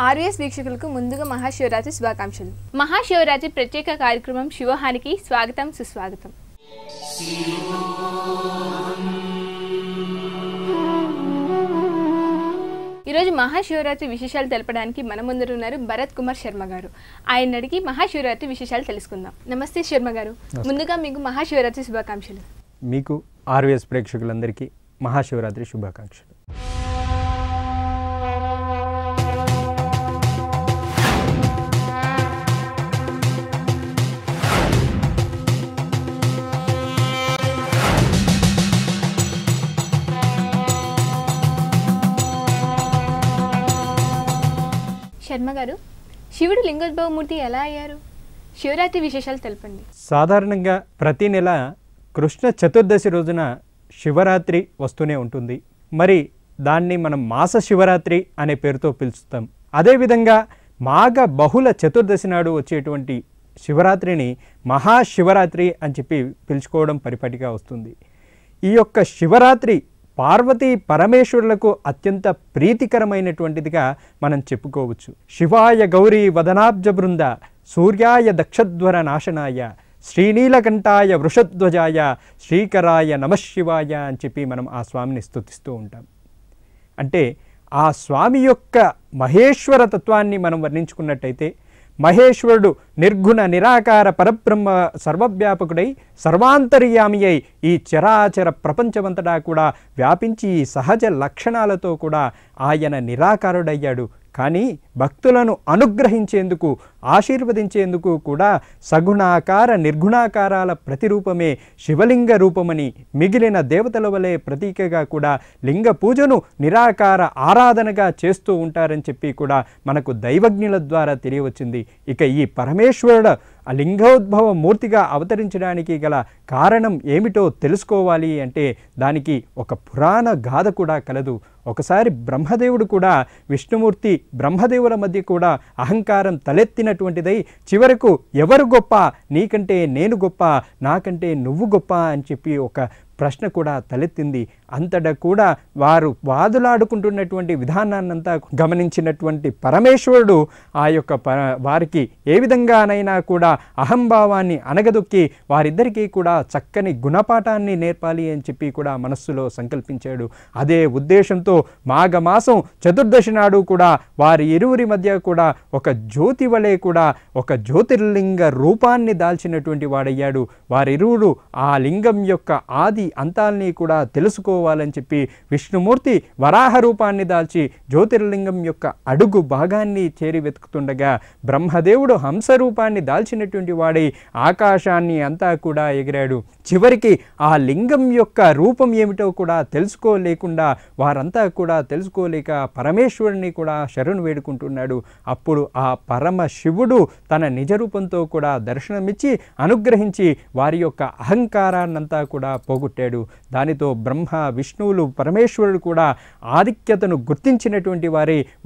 RVS వీక్షకులకు ముందుగా మహాశివరాత్రి శుభాకాంక్షలు. మహాశివరాత్రి ప్రత్యేక కార్యక్రమం శివహానికి స్వాగతం సుస్వాగతం. ఈరోజు మహాశివరాత్రి విశేషాలు తెలపడానికి మన ముందు ఉన్నారు భరత్ కుమార్ శర్మ గారు. ఆయన అడిగి మహాశివరాత్రి విశేషాలు తెలుసుకుందాం. నమస్తే శర్మ గారు, ముందుగా మీకు మహాశివరాత్రి శుభాకాంక్షలు. మీకు ఆర్వీఎస్ ప్రేక్షకులందరికీ మహాశివరాత్రి శుభాకాంక్షలు. శర్మ గారు, శివుడు లింగోద్భవమూర్తి ఎలా అయ్యారు? శివరాత్రి విశేషాలు తెలపండి. సాధారణంగా ప్రతి నెల కృష్ణ చతుర్దశి రోజున శివరాత్రి వస్తూనే ఉంటుంది. మరి దాన్ని మనం మాస శివరాత్రి అనే పేరుతో పిలుస్తాం. అదేవిధంగా మాఘ బహుళ చతుర్దశి నాడు వచ్చేటువంటి శివరాత్రిని మహాశివరాత్రి అని చెప్పి పిలుచుకోవడం పరిపాటిగా వస్తుంది. ఈ యొక్క శివరాత్రి పార్వతీ పరమేశ్వరులకు అత్యంత ప్రీతికరమైనటువంటిదిగా మనం చెప్పుకోవచ్చు. శివాయ గౌరీ వదనాబ్జ బృంద సూర్యాయ దక్షధ్వర నాశనాయ శ్రీనీలకంఠాయ వృషధ్వజాయ శ్రీకరాయ నమశివాయ అని చెప్పి మనం ఆ స్వామిని స్తుతిస్తూ ఉంటాం. అంటే ఆ స్వామి యొక్క మహేశ్వర తత్వాన్ని మనం వర్ణించుకున్నట్టయితే మహేశ్వరుడు నిర్గుణ నిరాకార పరబ్రహ్మ సర్వవ్యాపకుడై సర్వాంతర్యామి అయి ఈ చరాచర ప్రపంచమంతటా కూడా వ్యాపించి ఈ సహజ లక్షణాలతో కూడా ఆయన నిరాకారుడయ్యాడు. కానీ భక్తులను అనుగ్రహించేందుకు ఆశీర్వదించేందుకు కూడా సగుణాకార నిర్గుణాకారాల ప్రతిరూపమే శివలింగ రూపమని, మిగిలిన దేవతల వలె ప్రతీకగా కూడా లింగ పూజను నిరాకార ఆరాధనగా చేస్తూ ఉంటారని చెప్పి కూడా మనకు దైవజ్ఞుల ద్వారా తెలియవచ్చింది. ఇక ఈ పరమేశ్వరుడు ఆ లింగోద్భవ మూర్తిగా అవతరించడానికి గల కారణం ఏమిటో తెలుసుకోవాలి అంటే దానికి ఒక పురాణ గాథ కూడా కలదు. ఒకసారి బ్రహ్మదేవుడు కూడా విష్ణుమూర్తి బ్రహ్మదేవుల మధ్య కూడా అహంకారం తలెత్తినటువంటిదై చివరకు ఎవరు గొప్ప, నీకంటే నేను గొప్ప, నాకంటే నువ్వు గొప్ప అని చెప్పి ఒక ప్రశ్న కూడా తలెత్తింది. అంతటా కూడా వారు వాదులాడుకుంటున్నటువంటి విధానాన్నంతా గమనించినటువంటి పరమేశ్వరుడు ఆ యొక్క వారికి ఏ విధంగానైనా కూడా అహంభావాన్ని అనగదొక్కి వారిద్దరికీ కూడా చక్కని గుణపాఠాన్ని నేర్పాలి అని చెప్పి కూడా మనస్సులో సంకల్పించాడు. అదే ఉద్దేశంతో మాఘమాసం చతుర్దశి నాడు కూడా వారి ఇరువురి మధ్య కూడా ఒక జ్యోతి వలె కూడా ఒక జ్యోతిర్లింగ రూపాన్ని దాల్చినటువంటి వాడయ్యాడు. వారిరువురు ఆ లింగం యొక్క ఆది అంతాల్ని కూడా తెలుసుకోవాలని చెప్పి విష్ణుమూర్తి వరాహ రూపాన్ని దాల్చి జ్యోతిర్లింగం యొక్క అడుగు భాగాన్ని చేరి వెతుకుతుండగా బ్రహ్మదేవుడు హంస రూపాన్ని దాల్చినటువంటి వాడై ఆకాశాన్ని అంతా కూడా ఎగిరాడు. చివరికి ఆ లింగం యొక్క రూపం ఏమిటో కూడా తెలుసుకోలేకుండా వారంతా కూడా తెలుసుకోలేక పరమేశ్వరుని కూడా శరణు వేడుకుంటున్నాడు. అప్పుడు ఆ పరమ శివుడు తన నిజ రూపంతో కూడా దర్శనమిచ్చి అనుగ్రహించి వారి యొక్క అహంకారాన్నంతా కూడా పోగొట్టాడు. దానితో బ్రహ్మ విష్ణువులు పరమేశ్వరుడు కూడా ఆధిక్యతను గుర్తించినటువంటి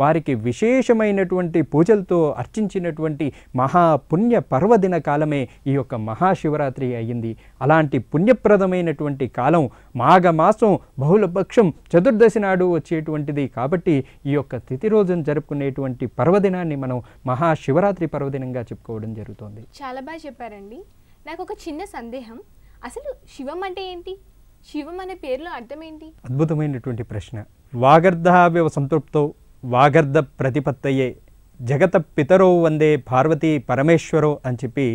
వారికి విశేషమైనటువంటి పూజలతో అర్చించినటువంటి మహాపుణ్య పర్వదిన కాలమే ఈ యొక్క మహాశివరాత్రి అయ్యింది. అలాంటి పుణ్యప్రదమైనటువంటి కాలం మాఘమాసం బహుళపక్షం చతుర్దశి నాడు వచ్చేటువంటిది కాబట్టి ఈ యొక్క తిథి రోజున జరుపుకునేటువంటి పర్వదినాన్ని మనం మహాశివరాత్రి పర్వదినంగా చెప్పుకోవడం జరుగుతుంది. చాలా బాగా చెప్పారండి. నాకు ఒక చిన్న సందేహం, అసలు శివం అంటే ఏంటి? శివం అనే పేరులో అర్థం ఏంటి? అద్భుతమైనటువంటి ప్రశ్న. వాగర్ధావివ సంతృప్తో వాగర్ధ ప్రతిపత్తయే జగత పితరో వందే పార్వతీ పరమేశ్వరో అని చెప్పి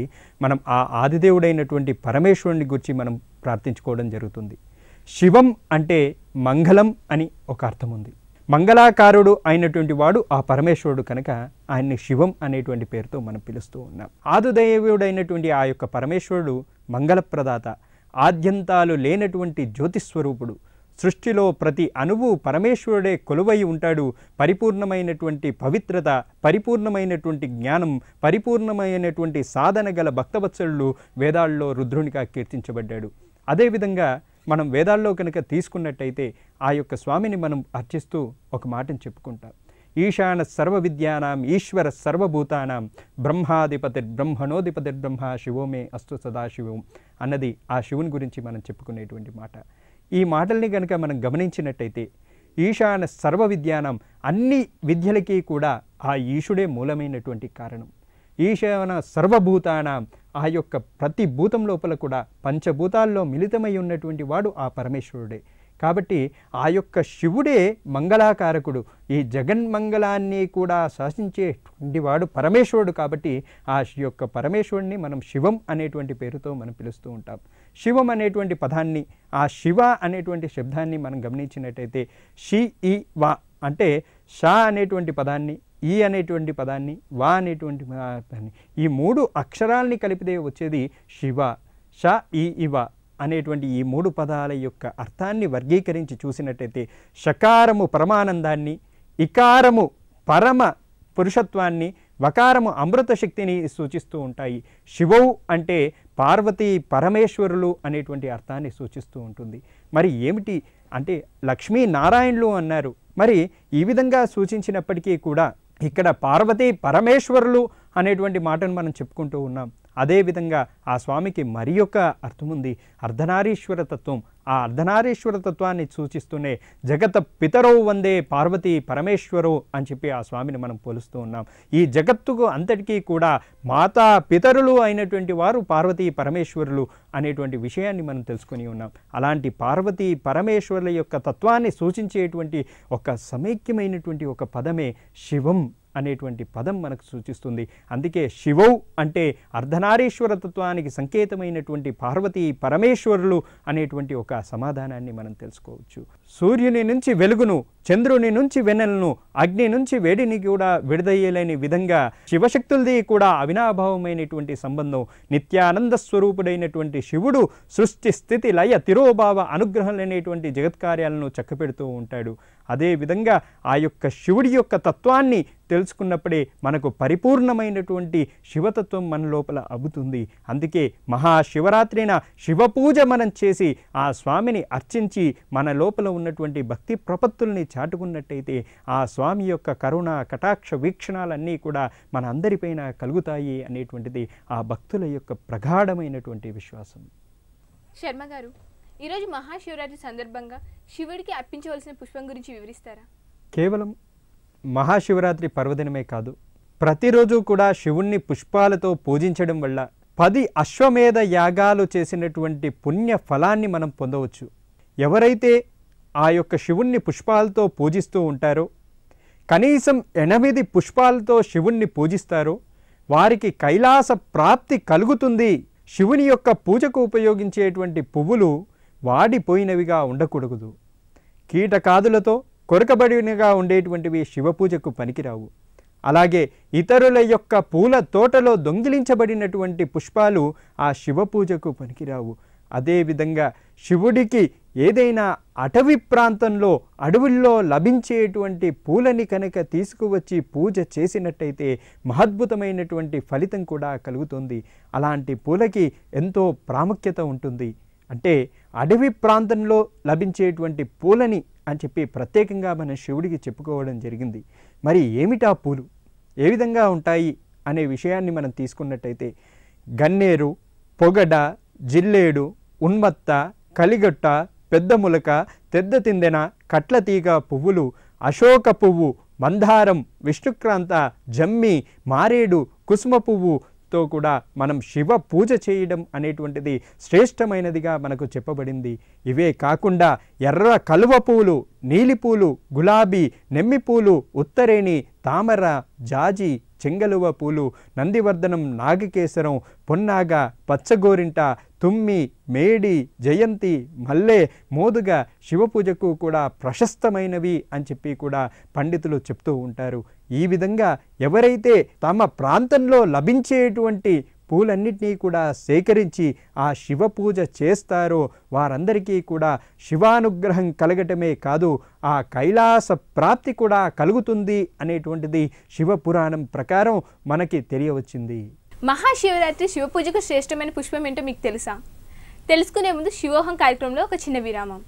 మనం ఆ ఆదిదేవుడైనటువంటి పరమేశ్వరుని గురించి మనం ప్రార్థించుకోవడం జరుగుతుంది. శివం అంటే మంగళం అని ఒక అర్థం ఉంది. మంగళాకారుడు అయినటువంటి వాడు ఆ పరమేశ్వరుడు కనుక ఆయన్ని శివం అనేటువంటి పేరుతో మనం పిలుస్తూ ఉన్నాం. ఆదిదేవుడైనటువంటి ఆ యొక్క పరమేశ్వరుడు మంగళప్రదాత, ఆద్యంతాలు లేనటువంటి జ్యోతిస్వరూపుడు. సృష్టిలో ప్రతి అణువు పరమేశ్వరుడే కొలువై ఉంటాడు. పరిపూర్ణమైనటువంటి పవిత్రత, పరిపూర్ణమైనటువంటి జ్ఞానం, పరిపూర్ణమైనటువంటి సాధన గల భక్తవత్సలుడు వేదాల్లో రుద్రునిగా కీర్తించబడ్డాడు. అదేవిధంగా మనం వేదాల్లో కనుక తీసుకున్నట్టయితే ఆ యొక్క స్వామిని మనం అర్చిస్తూ ఒక మాటను చెప్పుకుంటాం. ఈశాన సర్వ విద్యానాం ఈశ్వర సర్వభూతానాం బ్రహ్మాధిపతిర్బ్రహ్మణోధిపతిర్బ్రహ్మ శివోమే అస్తు సదాశివం అన్నది ఆ శివుని గురించి మనం చెప్పుకునేటువంటి మాట. ఈ మాటల్ని కనుక మనం గమనించినట్టయితే ఈశాన సర్వ విద్యానం, అన్ని విద్యలకి కూడా ఆ ఈశుడే మూలమైనటువంటి కారణం. ఈశాన సర్వభూతానం, ఆ యొక్క ప్రతి భూతం లోపల కూడా పంచభూతాల్లో మిళితమై ఉన్నటువంటి వాడు ఆ పరమేశ్వరుడే. కాబట్టి ఆ యొక్క శివుడే మంగళాకారకుడు, ఈ జగన్మంగళాన్ని కూడా శాసించేటువంటి వాడు పరమేశ్వరుడు. కాబట్టి ఆ యొక్క పరమేశ్వరుడిని మనం శివం అనేటువంటి పేరుతో మనం పిలుస్తూ ఉంటాం. శివం అనేటువంటి పదాన్ని, ఆ శివ అనేటువంటి శబ్దాన్ని మనం గమనించినట్టయితే షి ఈ వా అంటే షా అనేటువంటి పదాన్ని, ఈ అనేటువంటి పదాన్ని, వా అనేటువంటి పదాన్ని, ఈ 3 అక్షరాల్ని కలిపితే వచ్చేది శివ. ష ఈ ఇవ అనేటువంటి ఈ 3 పదాల యొక్క అర్థాన్ని వర్గీకరించి చూసినట్టయితే షకారము పరమానందాన్ని, ఇకారము పరమ పురుషత్వాన్ని, వకారము అమృత శక్తిని సూచిస్తూ ఉంటాయి. శివౌ అంటే పార్వతీ పరమేశ్వరులు అనేటువంటి అర్థాన్ని సూచిస్తూ ఉంటుంది. మరి ఏమిటి అంటే లక్ష్మీనారాయణులు అన్నారు. మరి ఈ విధంగా సూచించినప్పటికీ కూడా ఇక్కడ పార్వతీ పరమేశ్వరులు అనేటువంటి మాటను మనం చెప్పుకుంటూ ఉన్నాం. అదేవిధంగా ఆ స్వామికి మరి యొక్క అర్థం ఉంది, అర్ధనారీశ్వర తత్వం. ఆ అర్ధనారీశ్వర తత్వాన్ని సూచిస్తూనే జగత పితరౌ వందే పార్వతీ పరమేశ్వరు అని చెప్పి ఆ స్వామిని మనం పోలుస్తూ ఉన్నాం. ఈ జగత్తుకు అంతటికీ కూడా మాతా పితరులు అయినటువంటి వారు పార్వతీ పరమేశ్వరులు అనేటువంటి విషయాన్ని మనం తెలుసుకొని ఉన్నాం. అలాంటి పార్వతీ పరమేశ్వరుల యొక్క తత్వాన్ని సూచించేటువంటి ఒక సమైక్యమైనటువంటి ఒక పదమే శివం అనేటువంటి పదం మనకు సూచిస్తుంది. అందుకే శివౌ అంటే అర్ధనారీశ్వర తత్వానికి సంకేతమైనటువంటి పార్వతీ పరమేశ్వరులు అనేటువంటి ఒక సమాధానాన్ని మనం తెలుసుకోవచ్చు. సూర్యుని నుంచి వెలుగును, చంద్రుని నుంచి వెన్నెలను, అగ్ని నుంచి వేడిని కూడా విడదయ్యలేని విధంగా శివశక్తులది కూడా అవినాభావమైనటువంటి సంబంధం. నిత్యానంద స్వరూపుడైనటువంటి శివుడు సృష్టి స్థితి లయ తిరోభావ అనుగ్రహం లేనటువంటి జగత్కార్యాలను చక్కపెడుతూ ఉంటాడు. అదేవిధంగా ఆ యొక్క శివుడి యొక్క తత్వాన్ని తెలుసుకున్నప్పుడే మనకు పరిపూర్ణమైనటువంటి శివతత్వం మన లోపల అబ్బుతుంది. అందుకే మహాశివరాత్రిన శివపూజ మనం చేసి ఆ స్వామిని అర్చించి మన లోపల ఉన్నటువంటి భక్తి ప్రపత్తుల్ని చాటుకున్నట్టయితే ఆ స్వామి యొక్క కరుణ కటాక్ష వీక్షణాలన్నీ కూడా మన అందరిపైన కలుగుతాయి అనేటువంటిది ఆ భక్తుల యొక్క ప్రగాఢమైనటువంటి విశ్వాసం. శర్మ గారు, ఈరోజు మహాశివరాత్రి సందర్భంగా శివుడికి అర్పించవలసిన పుష్పం గురించి వివరిస్తారా? కేవలం మహాశివరాత్రి పర్వదినమే కాదు, ప్రతిరోజు కూడా శివుణ్ణి పుష్పాలతో పూజించడం వల్ల 10 అశ్వమేధ యాగాలు చేసినటువంటి పుణ్య ఫలాన్ని మనం పొందవచ్చు. ఎవరైతే ఆ యొక్క శివుణ్ణి పుష్పాలతో పూజిస్తూ ఉంటారో, కనీసం 8 పుష్పాలతో శివుణ్ణి పూజిస్తారో వారికి కైలాస ప్రాప్తి కలుగుతుంది. శివుని యొక్క పూజకు ఉపయోగించేటువంటి పువ్వులు వాడిపోయినవిగా ఉండకూడదు. కీటకాదులతో కొరకబడినగా ఉండేటువంటివి శివపూజకు పనికిరావు. అలాగే ఇతరుల యొక్క పూల తోటలో దొంగిలించబడినటువంటి పుష్పాలు ఆ శివపూజకు పనికిరావు. అదేవిధంగా శివుడికి ఏదైనా అటవీ ప్రాంతంలో అడవుల్లో లభించేటువంటి పూలని కనుక తీసుకువచ్చి పూజ చేసినట్టయితే మహద్భుతమైనటువంటి ఫలితం కూడా కలుగుతుంది. అలాంటి పూలకి ఎంతో ప్రాముఖ్యత ఉంటుంది. అంటే అడవి ప్రాంతంలో లభించేటువంటి పూలని అని చెప్పి ప్రత్యేకంగా మనం శివుడికి చెప్పుకోవడం జరిగింది. మరి ఏమిటా పూలు, ఏ విధంగా ఉంటాయి అనే విషయాన్ని మనం తీసుకున్నట్టయితే గన్నేరు, పొగడ, జిల్లేడు, ఉన్మత్త, కలిగొట్ట, పెద్ద ములక, తెద్ద తిందెన, కట్లతీగ పువ్వులు, అశోక పువ్వు, మందారం, విష్ణుక్రాంత, జమ్మి, మారేడు, కుసుమ పువ్వుతో కూడా మనం శివ పూజ చేయడం అనేటువంటిది శ్రేష్టమైనదిగా మనకు చెప్పబడింది. ఇవే కాకుండా ఎర్ర కలువ పూలు, నీలిపూలు, గులాబీ, నెమ్మిపూలు, ఉత్తరేణి, తామర, జాజి, చెంగలువ పూలు, నందివర్ధనం, నాగకేశరం, పొన్నాగ, పచ్చగోరింట, తుమ్మి, మేడి, జయంతి, మల్లె, మోదుగ శివపూజకు కూడా ప్రశస్తమైనవి అని చెప్పి కూడా పండితులు చెప్తూ ఉంటారు. ఈ విధంగా ఎవరైతే తమ ప్రాంతంలో లభించేటువంటి పూలన్నిటినీ కూడా సేకరించి ఆ శివ పూజ చేస్తారో వారందరికీ కూడా శివానుగ్రహం కలగటమే కాదు, ఆ కైలాస ప్రాప్తి కూడా కలుగుతుంది అనేటువంటిది శివపురాణం ప్రకారం మనకి తెలియవచ్చింది. మహాశివరాత్రి శివ పూజకు శ్రేష్టమైన పుష్పం ఏంటో మీకు తెలుసా? తెలుసుకునే ముందు శివోహం కార్యక్రమంలో ఒక చిన్న విరామం.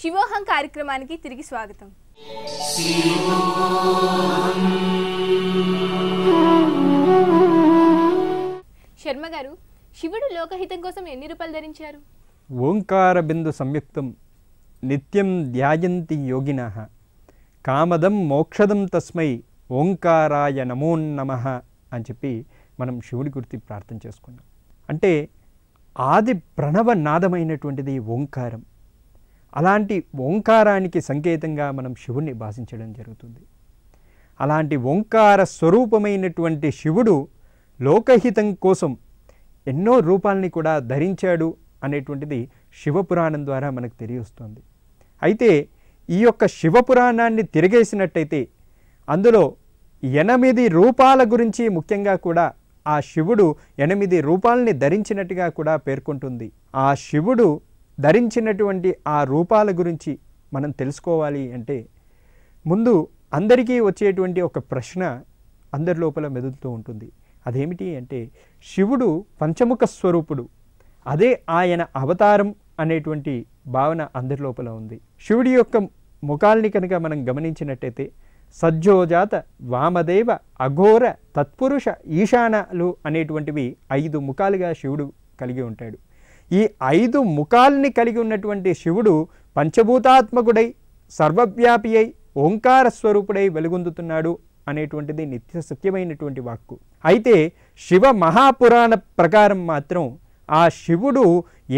శివోహం కార్యక్రమం కార్యక్రమానికి తిరిగి స్వాగతం. శర్మ గారు, శివుడు లోకహితం కోసం ఎన్ని రూపాయలు ధరించారు? ఓంకార బిందు సంయుక్తం నిత్యం ధ్యాయంతి యోగినః కామదం మోక్షదం తస్మై ఓంకారాయ నమోన్నమః అని చెప్పి మనం శివుడి గురించి ప్రార్థన చేసుకున్నాం. అంటే ఆది ప్రణవ నాదమైనటువంటిది ఓంకారం. అలాంటి ఓంకారానికి సంకేతంగా మనం శివుణ్ణి భాషించడం జరుగుతుంది. అలాంటి ఓంకార స్వరూపమైనటువంటి శివుడు లోకహితం కోసం ఎన్నో రూపాలని కూడా ధరించాడు అనేటువంటిది శివపురాణం ద్వారా మనకు తెలియవస్తుంది. అయితే ఈ యొక్క శివపురాణాన్ని తిరిగేసినట్టయితే అందులో 8 రూపాల గురించి ముఖ్యంగా కూడా ఆ శివుడు 8 రూపాలని ధరించినట్టుగా కూడా పేర్కొంటుంది. ఆ శివుడు ధరించినటువంటి ఆ రూపాల గురించి మనం తెలుసుకోవాలి అంటే ముందు అందరికీ వచ్చేటువంటి ఒక ప్రశ్న అందరి లోపల మెదులుతూ ఉంటుంది. అదేమిటి అంటే శివుడు పంచముఖ స్వరూపుడు, అదే ఆయన అవతారం అనేటువంటి భావన అందరి లోపల ఉంది. శివుడి యొక్క ముఖాల్ని కనుక మనం గమనించినట్టయితే సజ్జోజాత, వామదేవ, అఘోర, తత్పురుష, ఈశానలు అనేటువంటివి 5 ముఖాలుగా శివుడు కలిగి ఉంటాడు. ఈ 5 ముఖాల్ని కలిగి ఉన్నటువంటి శివుడు పంచభూతాత్మకుడై సర్వవ్యాపి అయి ఓంకార స్వరూపుడై వెలుగొందుతున్నాడు అనేటువంటిది నిత్య సత్యమైనటువంటి వాక్కు. అయితే శివ మహాపురాణ ప్రకారం మాత్రం ఆ శివుడు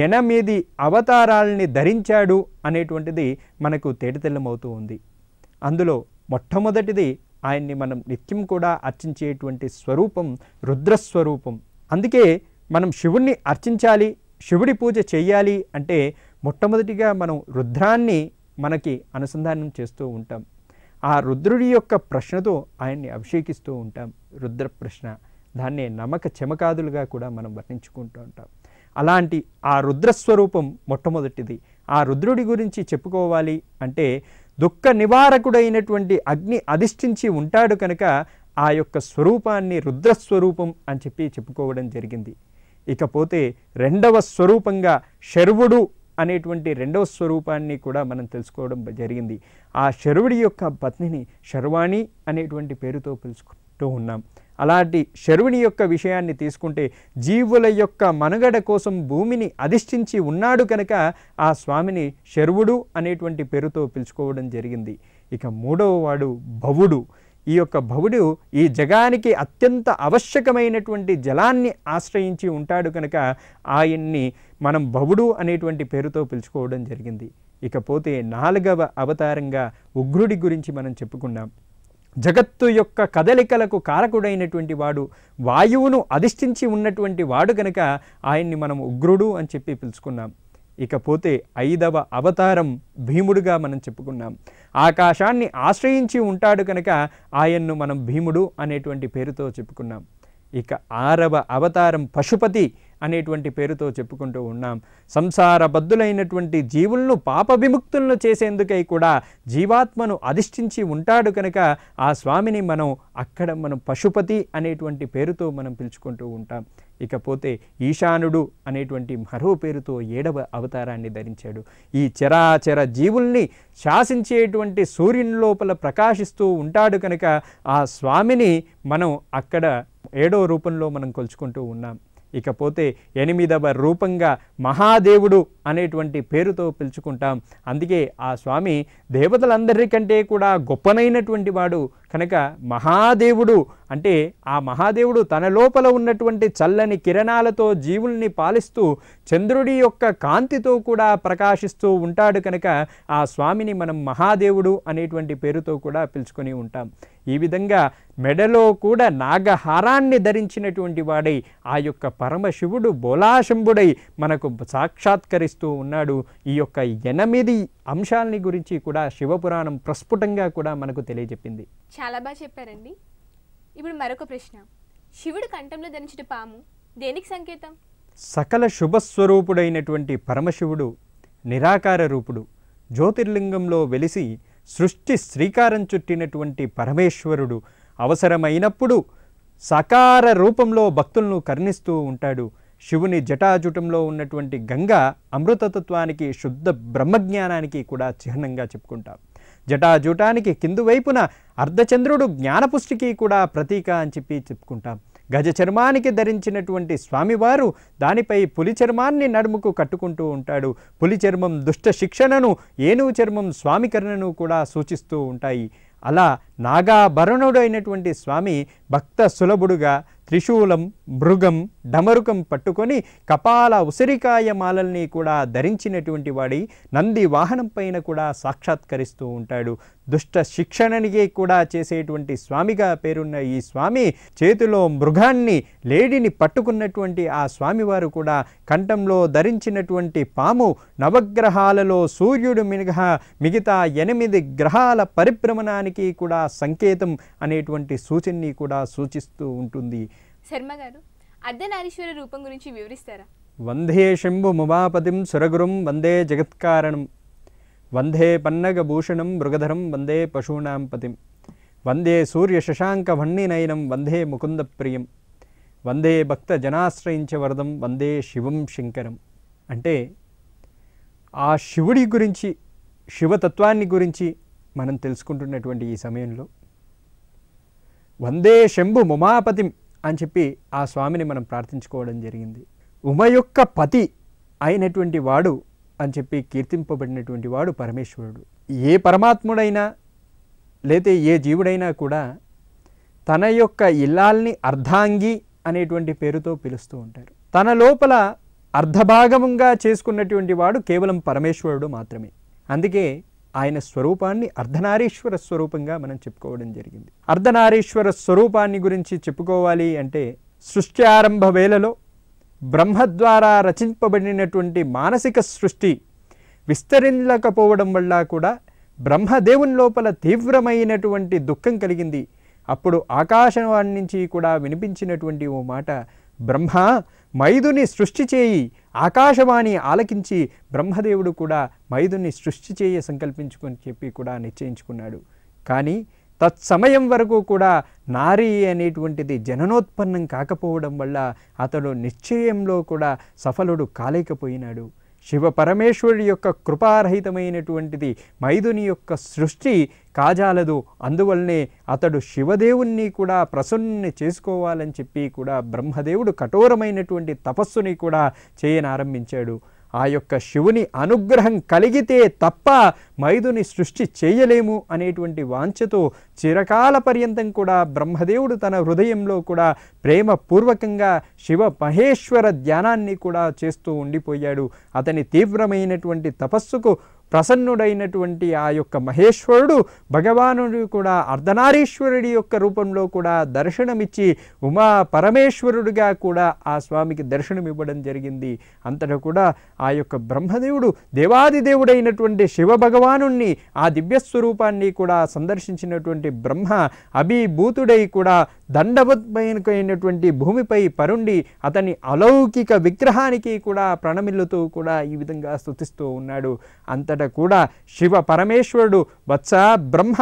8 అవతారాలని ధరించాడు అనేటువంటిది మనకు తేటతెల్లమవుతూ ఉంది. అందులో మొట్టమొదటిది ఆయన్ని మనం నిత్యం కూడా అర్చించేటువంటి స్వరూపం రుద్రస్వరూపం. అందుకే మనం శివుణ్ణి అర్చించాలి, శివుడి పూజ చేయాలి అంటే మొట్టమొదటిగా మనం రుద్రాన్ని మనకి అనుసంధానం చేస్తూ ఉంటాం. ఆ రుద్రుడి యొక్క ప్రశ్నతో ఆయన్ని అభిషేకిస్తూ ఉంటాం. రుద్ర ప్రశ్న, దాన్నే నమక చమకాదులుగా కూడా మనం వర్ణించుకుంటూ ఉంటాం. అలాంటి ఆ రుద్రస్వరూపం మొట్టమొదటిది. ఆ రుద్రుడి గురించి చెప్పుకోవాలి అంటే దుఃఖ నివారకుడైనటువంటి అగ్ని అధిష్ఠించి ఉంటాడు కనుక ఆ యొక్క స్వరూపాన్ని రుద్రస్వరూపం అని చెప్పి చెప్పుకోవడం జరిగింది. ఇకపోతే రెండవ స్వరూపంగా శర్వుడు అనేటువంటి రెండవ స్వరూపాన్ని కూడా మనం తెలుసుకోవడం జరిగింది. ఆ శర్వుడి యొక్క పత్నిని శర్వాణి అనేటువంటి పేరుతో పిలుచుకుంటూ ఉన్నాం. అలాంటి శర్వుని యొక్క విషయాన్ని తీసుకుంటే జీవుల యొక్క మనుగడ కోసం భూమిని అధిష్ఠించి ఉన్నాడు కనుక ఆ స్వామిని శర్వుడు అనేటువంటి పేరుతో పిలుచుకోవడం జరిగింది. ఇక మూడవ వాడు భవుడు. ఈ యొక్క భవుడు ఈ జగానికి అత్యంత ఆవశ్యకమైనటువంటి జలాన్ని ఆశ్రయించి ఉంటాడు కనుక ఆయన్ని మనం భవుడు అనేటువంటి పేరుతో పిలుచుకోవడం జరిగింది. ఇకపోతే 4వ అవతారంగా ఉగ్రుడి గురించి మనం చెప్పుకున్నాం. జగత్తు యొక్క కదలికలకు కారకుడైనటువంటి వాడు, వాయువును అధిష్ఠించి ఉన్నటువంటి వాడు కనుక ఆయన్ని మనం ఉగ్రుడు అని చెప్పి పిలుచుకున్నాం. ఇకపోతే 5వ అవతారం భీముడుగా మనం చెప్పుకున్నాం. ఆకాశాన్ని ఆశ్రయించి ఉంటాడు కనుక ఆయన్ను మనం భీముడు అనేటువంటి పేరుతో చెప్పుకున్నాం. ఇక 6వ అవతారం పశుపతి అనేటువంటి పేరుతో చెప్పుకుంటూ ఉన్నాం. సంసారబద్ధులైనటువంటి జీవులను పాప విముక్తులను చేసేందుకై కూడా జీవాత్మను అధిష్ఠించి ఉంటాడు కనుక ఆ స్వామిని మనం పశుపతి అనేటువంటి పేరుతో మనం పిలుచుకుంటూ ఉంటాం. ఇకపోతే ఈశానుడు అనేటువంటి మరో పేరుతో 7వ అవతారాన్ని ధరించాడు. ఈ చరాచర జీవుల్ని శాసించేటువంటి సూర్యుని లోపల ప్రకాశిస్తూ ఉంటాడు కనుక ఆ స్వామిని మనం అక్కడ 7వ రూపంలో మనం కొలుచుకుంటూ ఉన్నాం. ఇకపోతే 8వ రూపంగా మహాదేవుడు అనేటువంటి పేరుతో పిలుచుకుంటాం. అందుకే ఆ స్వామి దేవతలందరికంటే కూడా గొప్పనైనటువంటి వాడు కనుక మహాదేవుడు అంటే ఆ మహాదేవుడు తన లోపల ఉన్నటువంటి చల్లని కిరణాలతో జీవుల్ని పాలిస్తూ చంద్రుడి యొక్క కాంతితో కూడా ప్రకాశిస్తూ ఉంటాడు కనుక ఆ స్వామిని మనం మహాదేవుడు అనేటువంటి పేరుతో కూడా పిలుచుకొని ఉంటాం. ఈ విధంగా మెడలో కూడా నాగహారాన్ని ధరించినటువంటి వాడై ఆ యొక్క పరమశివుడు బోలాశంభుడై మనకు సాక్షాత్కరిస్తూ ఉన్నాడు. ఈ యొక్క 8 అంశాలని గురించి కూడా శివపురాణం ప్రస్ఫుటంగా కూడా మనకు తెలియజెప్పింది. చాలా బాగా చెప్పారండి. ఇప్పుడు మరొక ప్రశ్న, శివుడు కంఠంలో ధరించిన పాము దేనికి సంకేతం? సకల శుభస్వరూపుడైనటువంటి పరమశివుడు నిరాకార రూపుడు, జ్యోతిర్లింగంలో వెలిసి సృష్టి శ్రీకారం చుట్టినటువంటి పరమేశ్వరుడు అవసరమైనప్పుడు సకార రూపంలో భక్తులను కరుణిస్తూ ఉంటాడు. శివుని జటాజుటంలో ఉన్నటువంటి గంగ అమృతతత్వానికి శుద్ధ బ్రహ్మజ్ఞానానికి కూడా చిహ్నంగా చెప్పుకుంటాం. జటాజుటానికి కింది వైపున అర్ధచంద్రుడు జ్ఞానపుష్టికి కూడా ప్రతీక అని చెప్పి చెప్పుకుంటాం. గజ చర్మానికి ధరించినటువంటి స్వామివారు దానిపై పులి చర్మాన్ని నడుముకు కట్టుకుంటూ ఉంటాడు. పులి చర్మం దుష్ట శిక్షణను, ఏనుగు చర్మం స్వామికరణను కూడా సూచిస్తూ ఉంటాయి. అలా నాగాభరణుడైనటువంటి స్వామి భక్త సులభుడుగా త్రిశూలం, మృగం, డమరుకం పట్టుకొని కపాల ఉసిరికాయ మాలల్ని కూడా ధరించినటువంటి వాడి నంది వాహనం పైన కూడా సాక్షాత్కరిస్తూ ఉంటాడు. దుష్ట శిక్షణనికి కూడా చేసేటువంటి స్వామిగా పేరున్న ఈ స్వామి చేతిలో మృగాన్ని, లేడిని పట్టుకున్నటువంటి ఆ స్వామివారు కూడా కంఠంలో ధరించినటువంటి పాము నవగ్రహాలలో సూర్యుడు మినహా మిగతా 8 గ్రహాల పరిభ్రమణానికి కూడా సంకేతం అనేటువంటి సూచనని కూడా సూచిస్తూ ఉంటుంది. శర్మ గారు, అర్ధనారీశ్వర రూపం గురించి వివరిస్తారా? వందే శంభు ముమాపతిం సురగురుం వందే జగత్కారణం వందే పన్నగభూషణం మృగధరం వందే పశూనాం పతిం వందే సూర్య శశాంక వన్నినయనం వందే ముకుంద ప్రియం వందే భక్త జనాశ్రయించ వరదం వందే శివం శంకరం. అంటే ఆ శివుడి గురించి, శివతత్వాన్ని గురించి మనం తెలుసుకుంటున్నటువంటి ఈ సమయంలో వందే శంభు ముమాపతిం అని చెప్పి ఆ స్వామిని మనం ప్రార్థించుకోవడం జరిగింది. ఉమ యొక్క పతి అయినటువంటి వాడు అని చెప్పి కీర్తింపబడినటువంటి వాడు పరమేశ్వరుడు. ఏ పరమాత్ముడైనా లేతే ఏ జీవుడైనా కూడా తన యొక్క ఇల్లాల్ని అర్ధాంగి అనేటువంటి పేరుతో పిలుస్తూ ఉంటారు. తన లోపల అర్ధభాగంగా చేసుకున్నటువంటి వాడు కేవలం పరమేశ్వరుడు మాత్రమే. అందుకే ఆయన స్వరూపాన్ని అర్ధనారీశ్వర స్వరూపంగా మనం చెప్పుకోవడం జరిగింది. అర్ధనారీశ్వర స్వరూపాన్ని గురించి చెప్పుకోవాలి అంటే సృష్టి ఆరంభ వేళలో బ్రహ్మ ద్వారా రచింపబడినటువంటి మానసిక సృష్టి విస్తరించకపోవడం వల్ల కూడా బ్రహ్మదేవుని లోపల తీవ్రమైనటువంటి దుఃఖం కలిగింది. అప్పుడు ఆకాశవాణి నుంచి కూడా వినిపించినటువంటి ఓ మాట, బ్రహ్మ మైదుని సృష్టి చేయి. ఆకాశవాణి ఆలకించి బ్రహ్మదేవుడు కూడా మైదుని సృష్టి చేయ సంకల్పించుకొని చెప్పి కూడా నిశ్చయించుకున్నాడు. కానీ తత్సమయం వరకు కూడా నారీ అనేటువంటిది జననోత్పన్నం కాకపోవడం వల్ల అతడు నిశ్చయంలో కూడా సఫలుడు కాలేకపోయినాడు. శివ పరమేశ్వరుడి యొక్క కృపారహితమైనటువంటిది మైదుని యొక్క సృష్టి కాజాలదు. అందువల్లనే అతడు శివదేవుణ్ణి కూడా ప్రసన్నుని చేసుకోవాలని చెప్పి కూడా బ్రహ్మదేవుడు కఠోరమైనటువంటి తపస్సుని కూడా చేయనారంభించాడు. ఆ యొక్క శివుని అనుగ్రహం కలిగితే తప్ప మైదుని సృష్టి చేయలేము అనేటువంటి వాంఛతో చిరకాల పర్యంతం కూడా బ్రహ్మదేవుడు తన హృదయంలో కూడా ప్రేమపూర్వకంగా శివ మహేశ్వర ధ్యానాన్ని కూడా చేస్తూ ఉండిపోయాడు. అతని తీవ్రమైనటువంటి తపస్సుకు ప్రసన్నుడైనటువంటి ఆ యొక్క మహేశ్వరుడు భగవానుడు కూడా అర్ధనారీశ్వరుడి యొక్క రూపంలో కూడా దర్శనమిచ్చి ఉమా పరమేశ్వరుడిగా కూడా ఆ స్వామికి దర్శనమివ్వడం జరిగింది. అంతటా కూడా ఆ యొక్క బ్రహ్మదేవుడు దేవాదిదేవుడైనటువంటి శివ భగవానుణ్ణి, ఆ దివ్యస్వరూపాన్ని కూడా సందర్శించినటువంటి బ్రహ్మ అభిభూతుడై కూడా దండవత్మైనటువంటి భూమిపై పరుండి అతని అలౌకిక విగ్రహానికి కూడా ప్రణమిల్లుతూ కూడా ఈ విధంగా స్తుతిస్తూ ఉన్నాడు. అంతటా కూడా శివ పరమేశ్వరుడు, వత్స బ్రహ్మ,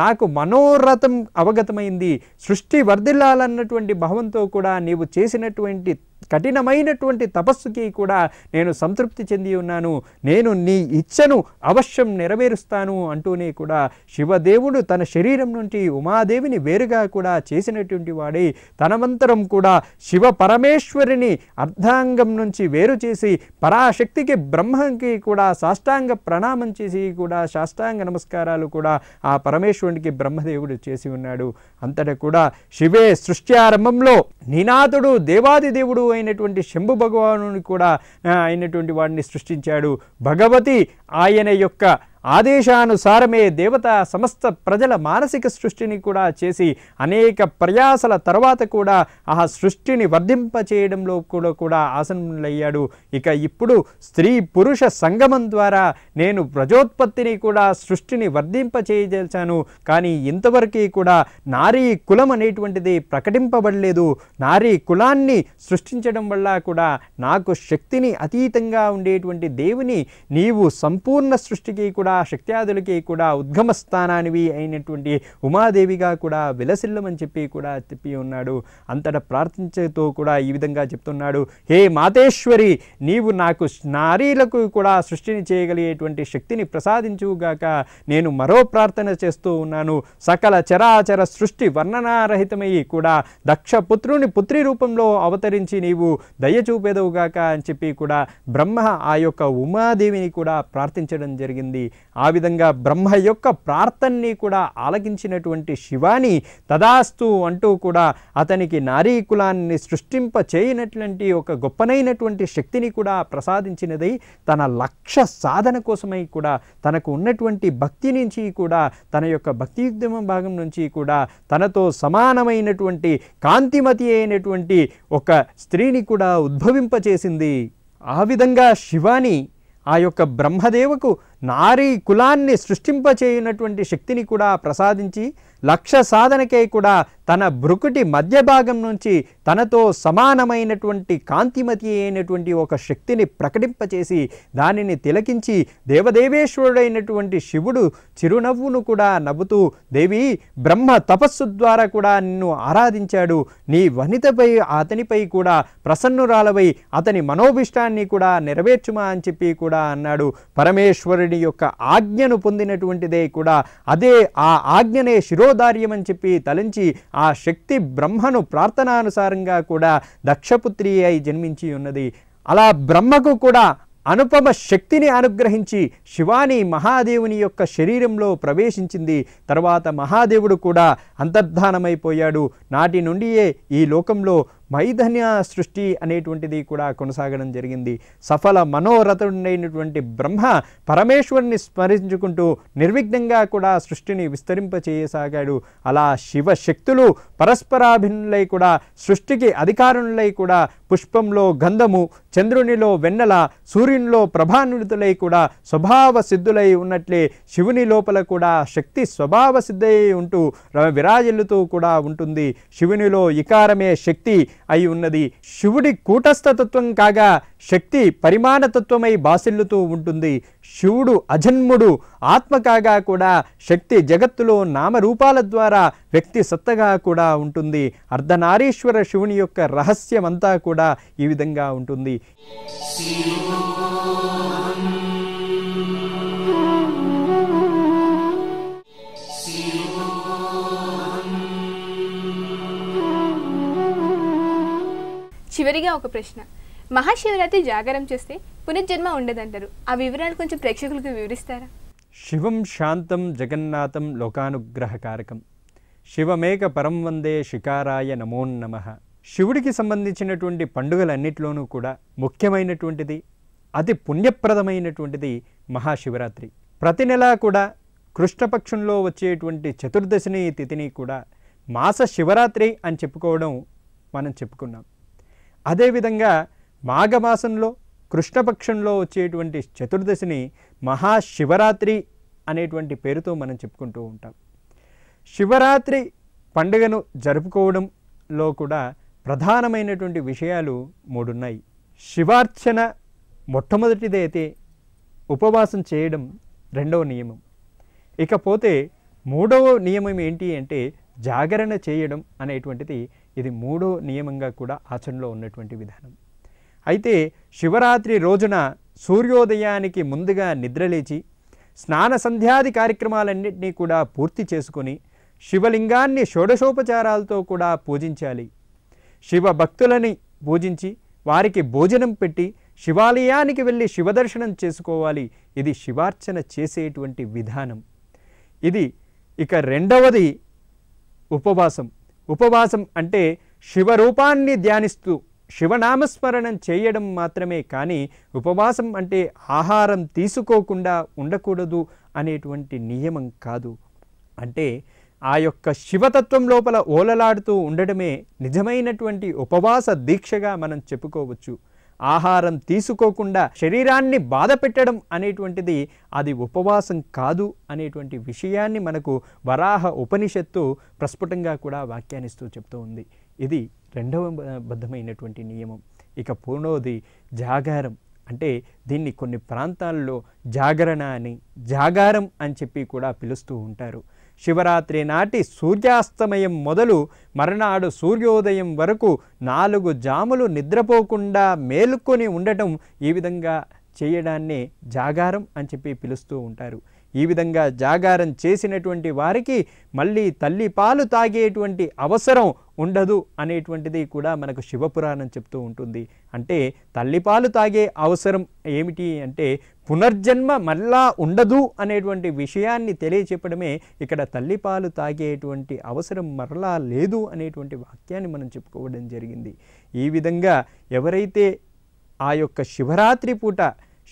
నాకు మనోరథం అవగతమైంది. సృష్టి వర్ధిల్లాలన్నటువంటి భావంతో కూడా నీవు చేసినటువంటి కఠినమైనటువంటి తపస్సుకి కూడా నేను సంతృప్తి చెంది ఉన్నాను. నేను నీ ఇచ్చను అవశ్యం నెరవేరుస్తాను అంటూనే కూడా శివదేవుడు తన శరీరం నుండి ఉమాదేవిని వేరుగా కూడా చేసినటువంటి వాడే తనవంతరం కూడా శివ పరమేశ్వరిని అర్ధాంగం నుంచి వేరు చేసి పరాశక్తికి బ్రహ్మకి కూడా సాష్టాంగ ప్రణామం చేసి కూడా సాష్టాంగ నమస్కారాలు కూడా ఆ పరమేశ్వరునికి బ్రహ్మదేవుడు చేసి ఉన్నాడు. అంతటా కూడా శివే సృష్టి ఆరంభంలో నినాథుడు దేవాదిదేవుడు అయినటువంటి శంభు భగవానుని కూడా అయినటువంటి వాడిని సృష్టించాడు. భగవతి ఆయన యొక్క ఆదేశానుసారమే దేవత సమస్త ప్రజల మానసిక సృష్టిని కూడా చేసి అనేక ప్రయాసల తర్వాత కూడా ఆ సృష్టిని వర్ధింపచేయడంలో కూడా ఆసనులయ్యాడు. ఇక ఇప్పుడు స్త్రీ పురుష సంగమం ద్వారా నేను ప్రజోత్పత్తిని కూడా సృష్టిని వర్ధింపచేయజేశాను. కానీ ఇంతవరకు కూడా నారీ కులం అనేటువంటిది ప్రకటింపబడలేదు. నారీ కులాన్ని సృష్టించడం వల్ల కూడా నాకు శక్తిని అతీతంగా ఉండేటువంటి దేవుని నీవు సంపూర్ణ సృష్టికి కూడా శక్త్యాదులకి కూడా ఉద్గమ స్థానానివి అయినటువంటి ఉమాదేవిగా కూడా విలసిల్లమని చెప్పి కూడా చెప్పి ఉన్నాడు. అంతటా ప్రార్థించేతో కూడా ఈ విధంగా చెప్తున్నాడు, హే మాతేశ్వరి, నీవు నాకు నారీలకు కూడా సృష్టిని చేయగలిగేటువంటి శక్తిని ప్రసాదించుగాక. నేను మరో ప్రార్థన చేస్తూ ఉన్నాను. సకల చరాచర సృష్టి వర్ణనారహితమై కూడా దక్షపుత్రుని పుత్రి రూపంలో అవతరించి నీవు దయ చూపేదవుగాక అని చెప్పి కూడా బ్రహ్మ ఆ యొక్క ఉమాదేవిని కూడా ప్రార్థించడం జరిగింది. ఆ విధంగా బ్రహ్మ యొక్క ప్రార్థనని కూడా ఆలకించినటువంటి శివాని తదాస్తు అంటూ కూడా అతనికి నారీ కులాన్ని సృష్టింప చేయనటువంటి ఒక గొప్పనైనటువంటి శక్తిని కూడా ప్రసాదించినది. తన లక్ష్య సాధన కోసమై కూడా తనకు ఉన్నటువంటి భక్తి నుంచి కూడా తన యొక్క భక్తియుగ్మ భాగం నుంచి కూడా తనతో సమానమైనటువంటి కాంతిమతి అయినటువంటి ఒక స్త్రీని కూడా ఉద్భవింపచేసింది. ఆ విధంగా శివాని ఆ యొక్క బ్రహ్మదేవుకు నారీ కులాన్ని సృష్టింపచేయనటువంటి శక్తిని కూడా ప్రసాదించి లక్ష్య సాధనకై కూడా తన భృకుటి మధ్య భాగం నుంచి తనతో సమానమైనటువంటి కాంతిమతి అయినటువంటి ఒక శక్తిని ప్రకటింపచేసి దానిని తిలకించి దేవదేవేశ్వరుడైనటువంటి శివుడు చిరునవ్వును కూడా నవ్వుతూ, దేవి, బ్రహ్మ తపస్సు ద్వారా కూడా నిన్ను ఆరాధించాడు. నీ వనితపై అతనిపై కూడా ప్రసన్నురాలవై అతని మనోభిష్టాన్ని కూడా నెరవేర్చుమా అని చెప్పి కూడా అన్నాడు. పరమేశ్వరుడి యొక్క ఆజ్ఞను పొందినటువంటిదే కూడా అదే ఆ ఆజ్ఞనే శిరోధార్యం అని చెప్పి తలంచి ఆ శక్తి బ్రహ్మను ప్రార్థనానుసారంగా కూడా దక్షపుత్రి అయి జన్మించి ఉన్నది. అలా బ్రహ్మకు కూడా అనుపమ శక్తిని అనుగ్రహించి శివాని మహాదేవుని యొక్క శరీరంలో ప్రవేశించింది. తర్వాత మహాదేవుడు కూడా అంతర్ధానమైపోయాడు. నాటి నుండియే ఈ లోకంలో మైథన్య సృష్టి అనేటువంటిది కూడా కొనసాగడం జరిగింది. సఫల మనోరథుడైనటువంటి బ్రహ్మ పరమేశ్వరుని స్మరించుకుంటూ నిర్విఘ్నంగా కూడా సృష్టిని విస్తరింపచేయసాగాడు. అలా శివశక్తులు పరస్పరాభిన్నులై కూడా సృష్టికి అధికారులై కూడా పుష్పంలో గంధము, చంద్రునిలో వెన్నెల, సూర్యునిలో ప్రభానుతులై కూడా స్వభావ సిద్ధులై ఉన్నట్లే శివుని లోపల కూడా శక్తి స్వభావ సిద్ధై ఉంటూ విరాజిల్లుతూ కూడా ఉంటుంది. శివునిలో ఇకారమే శక్తి అయి ఉన్నది. శివుడి కూటస్థతత్వం కాగా శక్తి పరిమాణతత్వమై బాసిల్లుతూ ఉంటుంది. శివుడు అజన్ముడు ఆత్మ కాగా కూడా శక్తి జగత్తులో నామరూపాల ద్వారా వ్యక్తి సత్తగా కూడా ఉంటుంది. అర్ధనారీశ్వర శివుని యొక్క రహస్యమంతా కూడా ఈ విధంగా ఉంటుంది. చివరిగా ఒక ప్రశ్న, మహాశివరాత్రి జాగరం చేస్తే పునర్జన్మ ఉండదంటారు. ఆ వివరాలు కొంచెం ప్రేక్షకులకు వివరిస్తారా? శివం శాంతం జగన్నాథం లోకానుగ్రహకారకం శివమేక పరం వందే శికారాయ నమో నమః. శివుడికి సంబంధించినటువంటి పండుగలన్నిటిలోనూ కూడా ముఖ్యమైనటువంటిది, అతి పుణ్యప్రదమైనటువంటిది మహాశివరాత్రి. ప్రతి నెలా కూడా కృష్ణపక్షంలో వచ్చేటువంటి చతుర్దశిని తిథిని కూడా మాస శివరాత్రి అని చెప్పుకోవడం మనం చెప్పుకున్నాం. అదేవిధంగా మాఘమాసంలో కృష్ణపక్షంలో వచ్చేటువంటి చతుర్దశిని మహాశివరాత్రి అనేటువంటి పేరుతో మనం చెప్పుకుంటూ ఉంటాం. శివరాత్రి పండుగను జరుపుకోవడంలో కూడా ప్రధానమైనటువంటి విషయాలు 3 ఉన్నాయి. శివార్చన మొట్టమొదటిదైతే ఉపవాసం చేయడం రెండవ నియమం. ఇకపోతే మూడవ నియమం ఏంటి అంటే జాగరణ చేయడం అనేటువంటిది. ఇది 3వ నియమంగా కూడా ఆచరణలో ఉన్నటువంటి విధానం. అయితే శివరాత్రి రోజున సూర్యోదయానికి ముందుగా నిద్రలేచి స్నాన సంధ్యాది కార్యక్రమాలన్నింటినీ కూడా పూర్తి చేసుకొని శివలింగాన్ని షోడశోపచారాలతో కూడా పూజించాలి. శివ భక్తులని పూజించి వారికి భోజనం పెట్టి శివాలయానికి వెళ్ళి శివదర్శనం చేసుకోవాలి. ఇది శివార్చన చేసేటువంటి విధానం. ఇది ఇక రెండవది ఉపవాసం. ఉపవాసం అంటే శివరూపాన్ని ధ్యానిస్తూ శివనామస్మరణం చేయడం మాత్రమే. కానీ ఉపవాసం అంటే ఆహారం తీసుకోకుండా ఉండకూడదు అనేటువంటి నియమం కాదు. అంటే ఆ యొక్క శివతత్వం లోపల ఓలలాడుతూ ఉండడమే నిజమైనటువంటి ఉపవాస దీక్షగా మనం చెప్పుకోవచ్చు. ఆహారం తీసుకోకుండా శరీరాన్ని బాధ పెట్టడం అనేటువంటిది అది ఉపవాసం కాదు అనేటువంటి విషయాన్ని మనకు వరాహ ఉపనిషత్తు ప్రస్ఫుటంగా కూడా వ్యాఖ్యానిస్తూ చెప్తూ ఉంది. ఇది రెండవ బద్ధమైనటువంటి నియమం. ఇక పూర్ణోది జాగారం అంటే దీన్ని కొన్ని ప్రాంతాల్లో జాగరణ అని, జాగారం అని చెప్పి కూడా పిలుస్తూ ఉంటారు. శివరాత్రి నాటి సూర్యాస్తమయం మొదలు మరునాడు సూర్యోదయం వరకు 4 జాములు నిద్రపోకుండా మేలుకొని ఉండటం, ఈ విధంగా చేయడాన్నే జాగారం అని చెప్పి పిలుస్తూ ఉంటారు. ఈ విధంగా జాగారం చేసినటువంటి వారికి మళ్ళీ తల్లి పాలు తాగేటువంటి అవసరం ఉండదు అనేటువంటిది కూడా మనకు శివపురాణం చెప్తూ ఉంటుంది. అంటే తల్లిపాలు తాగే అవసరం ఏమిటి అంటే పునర్జన్మ మళ్ళా ఉండదు అనేటువంటి విషయాన్ని తెలియచెప్పడమే ఇక్కడ తల్లిపాలు తాగేటువంటి అవసరం మరలా లేదు అనేటువంటి వాక్యాన్ని మనం చెప్పుకోవడం జరిగింది. ఈ విధంగా ఎవరైతే ఆ యొక్క శివరాత్రి పూట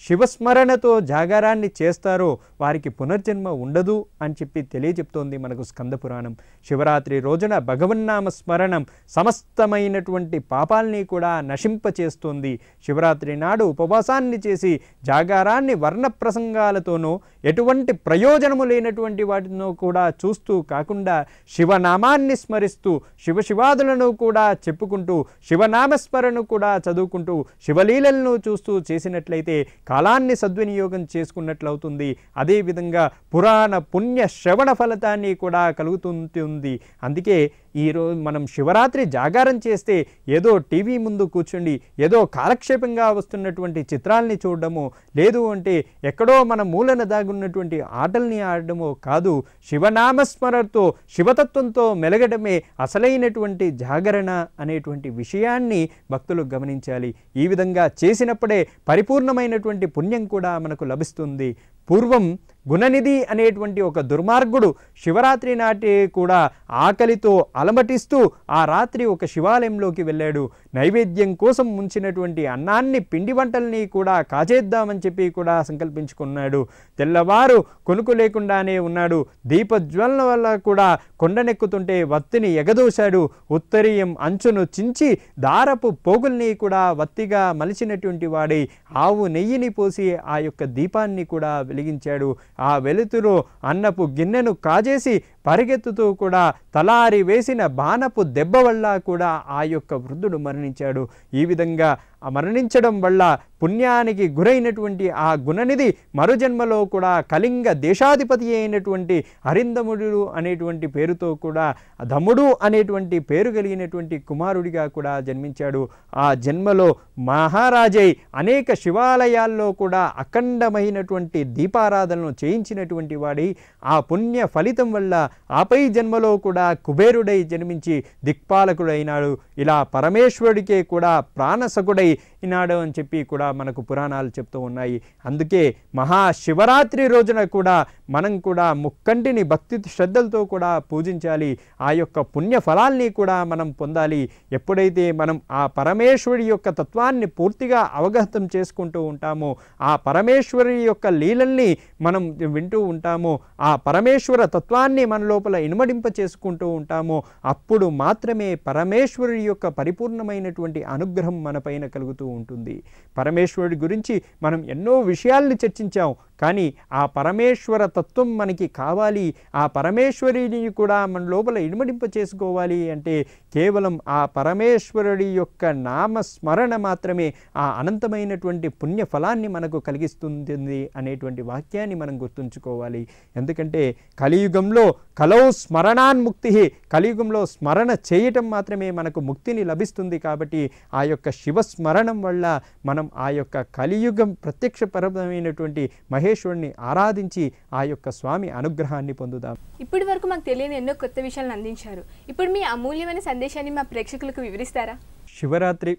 శివస్మరణతో జాగారాన్ని చేస్తారో వారికి పునర్జన్మ ఉండదు అని చెప్పి తెలియజెప్తోంది మనకు స్కంద పురాణం. శివరాత్రి రోజున భగవన్నామ స్మరణం సమస్తమైనటువంటి పాపాల్ని కూడా నశింపచేస్తుంది. శివరాత్రి నాడు ఉపవాసాన్ని చేసి జాగారాన్ని వర్ణ ప్రసంగాలతోనూ ఎటువంటి ప్రయోజనము లేనటువంటి వాటినో కూడా చూస్తూ కాకుండా శివనామాన్ని స్మరిస్తూ శివశివాదులను కూడా చెప్పుకుంటూ శివనామస్మరణ కూడా చదువుకుంటూ శివలీలలను చూస్తూ చేసినట్లయితే కాలాన్ని సద్వినియోగం చేసుకున్నట్లవుతుంది. అదేవిధంగా పురాణ పుణ్య శ్రవణ ఫలితాన్ని కూడా కలుగుతుంది. అందుకే ఈరోజు మనం శివరాత్రి జాగారం చేస్తే ఏదో టీవీ ముందు కూర్చుండి ఏదో కాలక్షేపంగా వస్తున్నటువంటి చిత్రాల్ని చూడడమో, లేదు అంటే ఎక్కడో మన మూలన దాగున్నటువంటి ఆటల్ని ఆడడమో కాదు, శివనామస్మరణతో శివతత్వంతో మెలగడమే అసలైనటువంటి జాగరణ అనేటువంటి విషయాన్ని భక్తులు గమనించాలి. ఈ విధంగా చేసినప్పుడే పరిపూర్ణమైనటువంటి పుణ్యం కూడా మనకు లభిస్తుంది. పూర్వం గుణనిధి అనేటువంటి ఒక దుర్మార్గుడు శివరాత్రి నాటి కూడా ఆకలితో అలమటిస్తూ ఆ రాత్రి ఒక శివాలయంలోకి వెళ్ళాడు. నైవేద్యం కోసం ముంచినటువంటి అన్నాన్ని, పిండి వంటల్ని కూడా కాజేద్దామని చెప్పి కూడా సంకల్పించుకున్నాడు. తెల్లవారు కొనుకు లేకుండానే ఉన్నాడు. దీపజ్వలన వల్ల కూడా కొండనెక్కుతుంటే వత్తిని ఎగదోశాడు. ఉత్తరీయం అంచును చించి దారపు పోగుల్ని కూడా వత్తిగా మలిచినటువంటి వాడై ఆవు నెయ్యిని పోసి ఆ యొక్క దీపాన్ని కూడా వెలిగించాడు. ఆ వెలుతురు అన్నపు గిన్నెను కాజేసి పరిగెత్తుతూ కూడా తలారి వేసిన బాణపు దెబ్బ వల్ల కూడా ఆ యొక్క వృద్ధుడు మరణించాడు. ఈ విధంగా మరణించడం వల్ల పుణ్యానికి గురైనటువంటి ఆ గుణనిధి మరుజన్మలో కూడా కళింగ దేశాధిపతి అయినటువంటి అరిందముడు అనేటువంటి పేరుతో కూడా ధముడు అనేటువంటి పేరు కలిగినటువంటి కుమారుడిగా కూడా జన్మించాడు. ఆ జన్మలో మహారాజై అనేక శివాలయాల్లో కూడా అఖండమైనటువంటి దీపారాధనను చేయించినటువంటి వాడి ఆ పుణ్య ఫలితం వల్ల ఆపై జన్మలో కూడా కుబేరుడై జన్మించి దిక్పాలకుడైనాడు. ఇలా పరమేశ్వరుడికే కూడా ప్రాణసకుడై ఈనాడు అని చెప్పి కూడా మనకు పురాణాలు చెప్తూ ఉన్నాయి. అందుకే మహాశివరాత్రి రోజున కూడా మనం కూడా ముక్కంటిని భక్తి శ్రద్ధలతో కూడా పూజించాలి. ఆ యొక్క పుణ్య ఫలాల్ని కూడా మనం పొందాలి. ఎప్పుడైతే మనం ఆ పరమేశ్వరి యొక్క తత్వాన్ని పూర్తిగా అవగతం చేసుకుంటూ ఉంటామో, ఆ పరమేశ్వరి యొక్క లీలల్ని మనం వింటూ ఉంటామో, ఆ పరమేశ్వర తత్వాన్ని మన లోపల ఇనుమడింప చేసుకుంటూ ఉంటామో, అప్పుడు మాత్రమే పరమేశ్వరి యొక్క పరిపూర్ణమైనటువంటి అనుగ్రహం మన పైన కలుగుతూ ఉంటుంది. పరమేశ్వరుడి గురించి మనం ఎన్నో విషయాల్ని చర్చించాం. కానీ ఆ పరమేశ్వర తత్వం మనకి కావాలి, ఆ పరమేశ్వరిని కూడా మన లోపల ఇనుమడింప చేసుకోవాలి అంటే కేవలం ఆ పరమేశ్వరుడి యొక్క నామస్మరణ మాత్రమే ఆ అనంతమైనటువంటి పుణ్య ఫలాన్ని మనకు కలిగిస్తుంది అనేటువంటి వాక్యాన్ని మనం గుర్తుంచుకోవాలి. ఎందుకంటే కలియుగంలో కలౌ స్మరణాన్ముక్తి, కలియుగంలో స్మరణ చేయటం మాత్రమే మనకు ముక్తిని లభిస్తుంది. కాబట్టి ఆ యొక్క శివస్మరణం వల్ల మనం ఆ యొక్క కలియుగం ప్రత్యక్షపరమైనటువంటి మహేశ్వరుని ఆరాధించి ఆ యొక్క స్వామి అనుగ్రహాన్ని పొందుదాం. ఇప్పటి వరకు మాకు తెలియని ఎన్నో కొత్త విషయాలను అందించారు. ఇప్పుడు మీ అమూల్యమైన సందేశాన్ని మా ప్రేక్షకులకు వివరిస్తారా? శివరాత్రి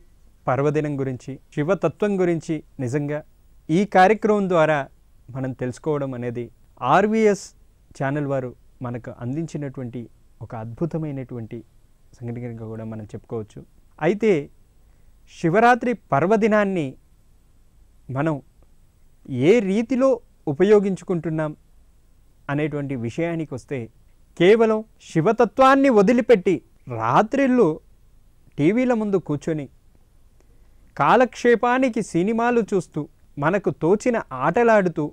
పర్వదినం గురించి, శివతత్వం గురించి నిజంగా ఈ కార్యక్రమం ద్వారా మనం తెలుసుకోవడం అనేది ఆర్వీఎస్ ఛానల్ వారు మనకు అందించినటువంటి ఒక అద్భుతమైనటువంటి సంఘటనగా కూడా మనం చెప్పుకోవచ్చు. అయితే శివరాత్రి పర్వదినాన్ని మనం ఏ రీతిలో ఉపయోగించుకుంటున్నాం అనేటువంటి విషయానికి వస్తే, కేవలం శివతత్వాన్ని వదిలిపెట్టి రాత్రిళ్ళు టీవీల ముందు కూర్చొని కాలక్షేపానికి సినిమాలు చూస్తూ మనకు తోచిన ఆటలాడుతూ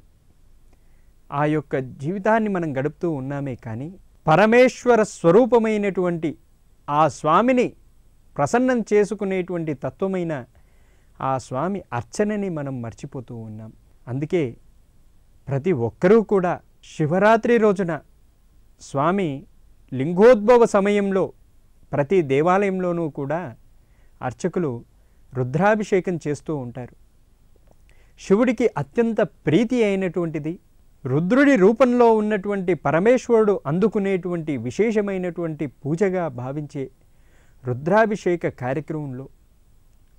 ఆ యొక్క జీవితాన్ని మనం గడుపుతూ ఉన్నామే. కానీ పరమేశ్వర స్వరూపమైనటువంటి ఆ స్వామిని ప్రసన్నం చేసుకునేటువంటి తత్వమైన ఆ స్వామి అర్చనని మనం మర్చిపోతూ ఉన్నాం. అందుకే ప్రతి ఒక్కరూ కూడా శివరాత్రి రోజున స్వామి లింగోద్భవ సమయంలో ప్రతి దేవాలయంలోనూ కూడా అర్చకులు రుద్రాభిషేకం చేస్తూ ఉంటారు. శివుడికి అత్యంత ప్రీతి అయినటువంటిది రుద్రుడి రూపంలో ఉన్నటువంటి పరమేశ్వరుడు అందుకునేటువంటి విశేషమైనటువంటి పూజగా భావించే రుద్రాభిషేక కార్యక్రమంలో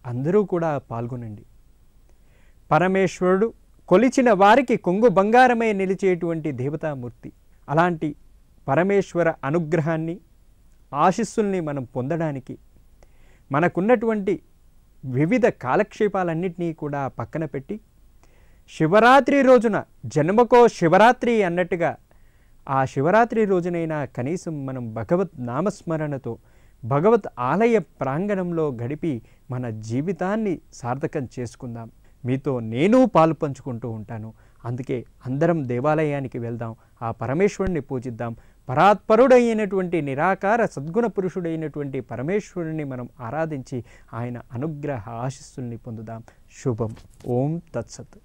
అందరూ కూడా పాల్గొనండి. పరమేశ్వరుడు కొలిచిన వారికి కొంగు బంగారమై నిలిచేటువంటి దేవతామూర్తి. అలాంటి పరమేశ్వర అనుగ్రహాన్ని ఆశీస్సుల్ని మనం పొందడానికి మనకున్నటువంటి వివిధ కాలక్షేపాలన్నింటినీ కూడా పక్కన పెట్టి శివరాత్రి రోజున జన్మకో శివరాత్రి అన్నట్టుగా ఆ శివరాత్రి రోజునైనా కనీసం మనం భగవత్ నామస్మరణతో భగవత్ ఆలయ ప్రాంగణంలో గడిపి మన జీవితాన్ని సార్థకం చేసుకుందాం. మీతో నేను పాలు పంచుకుంటూ ఉంటాను. అందుకే అందరం దేవాలయానికి వెళ్దాం, ఆ పరమేశ్వరుని పూజిద్దాం. పరాత్పరుడైనటువంటి నిరాకార సద్గుణ పురుషుడైనటువంటి పరమేశ్వరుని మనం ఆరాధించి ఆయన అనుగ్రహ ఆశీస్సుల్ని పొందుదాం. శుభం. ఓం తత్సత్.